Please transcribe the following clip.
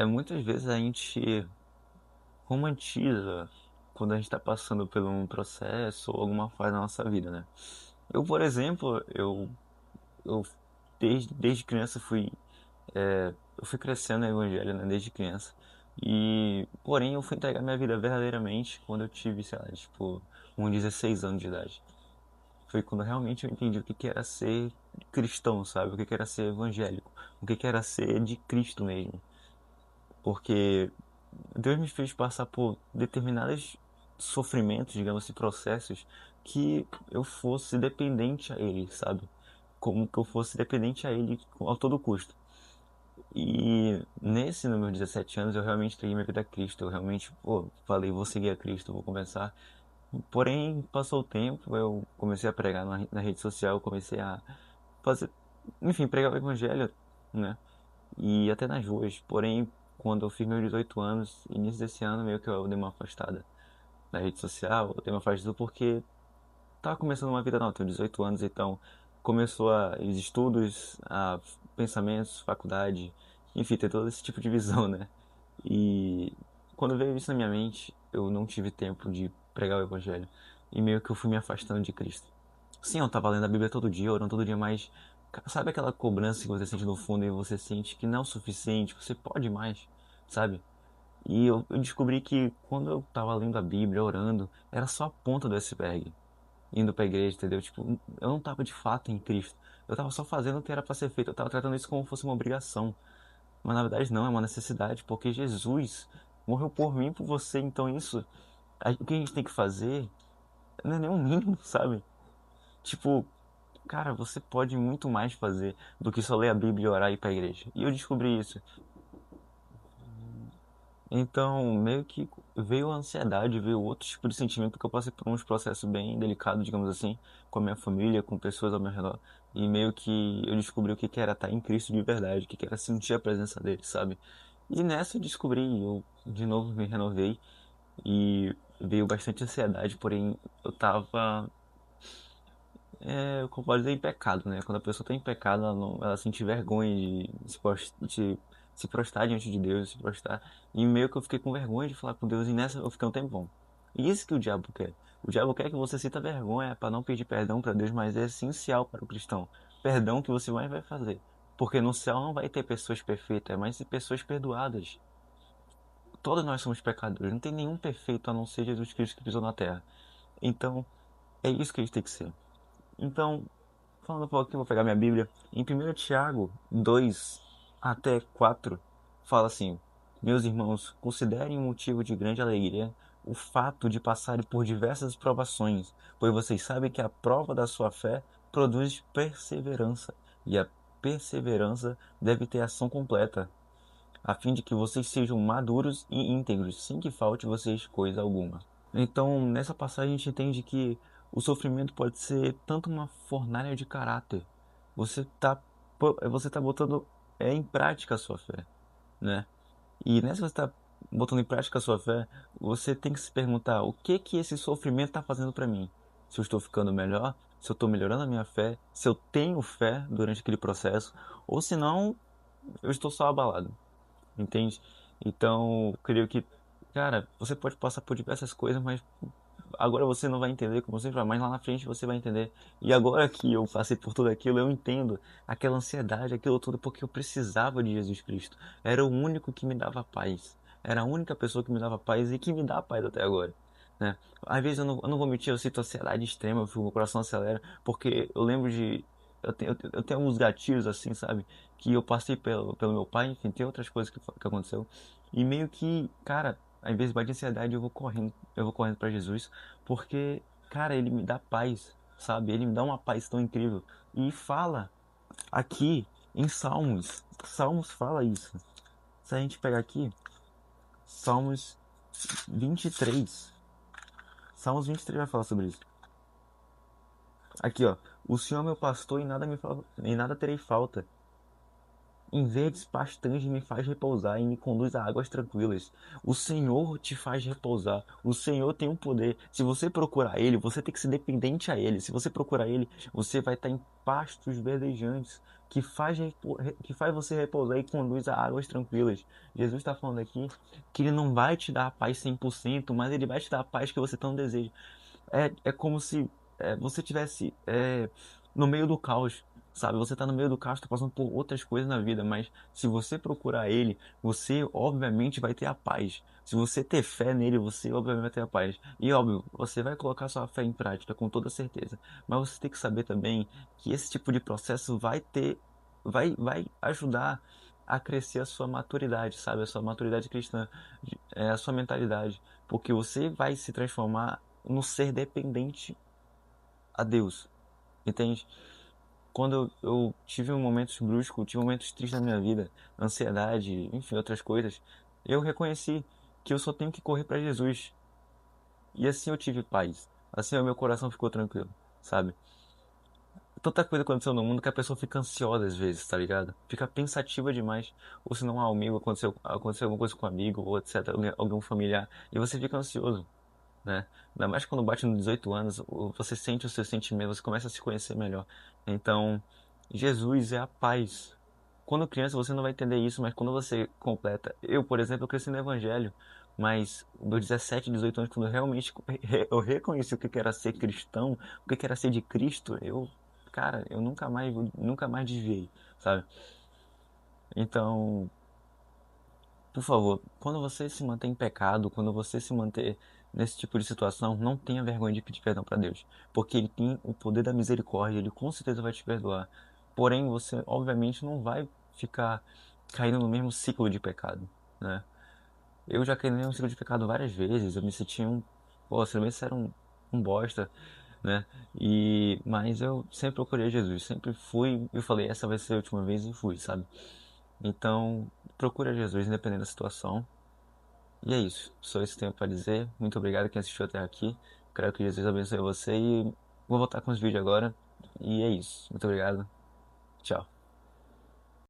Muitas vezes a gente romantiza quando a gente está passando por um processo ou alguma fase da nossa vida, né? Eu, por exemplo, eu desde criança eu fui crescendo no evangelho, né, desde criança. Porém, eu fui entregar minha vida verdadeiramente quando eu tive, sei lá, tipo, uns 16 anos de idade. Foi quando realmente eu entendi o que que era ser cristão, sabe? O que que era ser evangélico, o que que era ser de Cristo mesmo. Porque Deus me fez passar por determinados sofrimentos, digamos assim, processos, que eu fosse dependente a Ele, sabe? Como que eu fosse dependente a Ele a todo custo. Nos meus 17 anos, eu realmente entreguei minha vida a Cristo. Eu realmente, pô, falei, vou seguir a Cristo, vou começar. Porém, passou o tempo, eu comecei a pregar na rede social, comecei a fazer, enfim, pregar o Evangelho, né? E até nas ruas. Porém, quando eu fiz meus 18 anos, início desse ano, meio que eu dei uma afastada da rede social, eu dei uma afastada porque tava começando uma vida nova, tenho 18 anos, então começou os estudos, pensamentos, faculdade, enfim, ter todo esse tipo de visão, né? E quando veio isso na minha mente, eu não tive tempo de pregar o evangelho e meio que eu fui me afastando de Cristo. Sim, eu tava lendo a Bíblia todo dia, orando todo dia, mas sabe aquela cobrança que você sente no fundo e você sente que não é o suficiente, você pode mais, sabe? Eu descobri que quando eu tava lendo a Bíblia, orando, era só a ponta do iceberg, indo pra igreja, entendeu? Tipo, eu não tava de fato em Cristo. Eu tava só fazendo o que era pra ser feito, eu tava tratando isso como se fosse uma obrigação. Mas na verdade não, é uma necessidade, porque Jesus morreu por mim, e por você, então o que a gente tem que fazer não é nem um mínimo, sabe? Tipo, cara, você pode muito mais fazer do que só ler a Bíblia e orar e ir pra igreja. E eu descobri isso. Então, meio que veio a ansiedade, veio outro tipo de sentimento, porque eu passei por uns processos bem delicados, digamos assim, com a minha família, com pessoas ao meu redor. E meio que eu descobri o que que era estar em Cristo de verdade, o que que era sentir a presença dele, sabe? E nessa eu descobri, eu de novo me renovei e veio bastante ansiedade, porém eu tava, como pode dizer, em pecado, né? Quando a pessoa tá em pecado, ela sente vergonha de se prostrar diante de Deus, se prostrar. E meio que eu fiquei com vergonha de falar com Deus e nessa eu fiquei um tempão. E isso que o diabo quer. O diabo quer que você sinta vergonha para não pedir perdão para Deus, mas é essencial para o cristão. Perdão que você mais vai fazer. Porque no céu não vai ter pessoas perfeitas, mas sim pessoas perdoadas. Todos nós somos pecadores, não tem nenhum perfeito a não ser Jesus Cristo que pisou na terra. Então, é isso que a gente tem que ser. Então, falando um pouquinho, vou pegar minha Bíblia. Em 1 Tiago 2 até 4, fala assim: Meus irmãos, considerem um motivo de grande alegria o fato de passarem por diversas provações, pois vocês sabem que a prova da sua fé produz perseverança, e a perseverança deve ter ação completa, a fim de que vocês sejam maduros e íntegros, sem que falte vocês coisa alguma. Então, nessa passagem a gente entende que o sofrimento pode ser tanto uma fornalha de caráter. Você tá botando em prática a sua fé, né? E nessa que você está botando em prática a sua fé, você tem que se perguntar o que que esse sofrimento está fazendo para mim. Se eu estou ficando melhor, se eu estou melhorando a minha fé, se eu tenho fé durante aquele processo, ou se não, eu estou só abalado, entende? Então, eu creio que, cara, você pode passar por diversas coisas, mas agora você não vai entender, como sempre, mas lá na frente você vai entender. E agora que eu passei por tudo aquilo, eu entendo aquela ansiedade, aquilo tudo, porque eu precisava de Jesus Cristo. Era o único que me dava paz. Era a única pessoa que me dava paz e que me dá paz até agora. Né? Às vezes eu não vou mentir, eu sinto ansiedade extrema, meu coração acelera, porque eu lembro de. Eu tenho alguns gatilhos assim, sabe? Que eu passei pelo meu pai, enfim, tem outras coisas que aconteceu. E meio que, cara, ao invés de bater ansiedade, eu vou correndo para Jesus, porque, cara, ele me dá paz, sabe? Ele me dá uma paz tão incrível. E fala aqui em Salmos fala isso. Se a gente pegar aqui, Salmos 23. Salmos 23 vai falar sobre isso. Aqui, ó. O Senhor é meu pastor e em nada terei falta. Em verdes pastantes me faz repousar e me conduz a águas tranquilas. O Senhor te faz repousar. O Senhor tem um poder. Se você procurar Ele, você tem que ser dependente a Ele. Se você procurar Ele, você vai estar em pastos verdejantes. que faz você repousar e conduz a águas tranquilas. Jesus está falando aqui que ele não vai te dar a paz 100%, mas ele vai te dar a paz que você tão deseja. É como se você tivesse no meio do caos, sabe? Você tá no meio do caos, tá passando por outras coisas na vida, mas se você procurar ele, você obviamente vai ter a paz. Se você ter fé nele, você obviamente vai ter a paz. E óbvio, você vai colocar sua fé em prática com toda certeza. Mas você tem que saber também que esse tipo de processo vai ajudar a crescer a sua maturidade, sabe? A sua maturidade cristã, a sua mentalidade. Porque você vai se transformar no ser dependente a Deus, entende? Quando eu tive momentos bruscos, tive momentos tristes na minha vida, ansiedade, enfim, outras coisas, eu reconheci que eu só tenho que correr para Jesus. E assim eu tive paz. Assim o meu coração ficou tranquilo, sabe? Tanta coisa aconteceu no mundo que a pessoa fica ansiosa às vezes, tá ligado? Fica pensativa demais. Ou se não, um amigo aconteceu alguma coisa com um amigo, ou etc, algum familiar, e você fica ansioso, né? Ainda mais quando bate nos 18 anos, você sente os seus sentimentos, você começa a se conhecer melhor. Então, Jesus é a paz. Quando criança você não vai entender isso, mas quando você completa. Eu, por exemplo, eu cresci no Evangelho, mas meus 17, 18 anos, quando eu realmente eu reconheci o que era ser cristão, o que era ser de Cristo, cara, eu nunca mais desviei, sabe? Então, por favor, quando você se mantém em pecado, quando você se manter nesse tipo de situação, não tenha vergonha de pedir perdão para Deus, porque Ele tem o poder da misericórdia, Ele com certeza vai te perdoar. Porém, você obviamente não vai ficar caindo no mesmo ciclo de pecado, né? Eu já caí no mesmo ciclo de pecado várias vezes, eu me sentia pô, se bem era um bosta, né? Mas eu sempre procurei Jesus, sempre fui, eu falei, essa vai ser a última vez e fui, sabe? Então, procura Jesus independente da situação. E é isso. Só isso que tenho para dizer. Muito obrigado quem assistiu até aqui. Quero que Jesus abençoe você e vou voltar com os vídeos agora. E é isso. Muito obrigado. Tchau.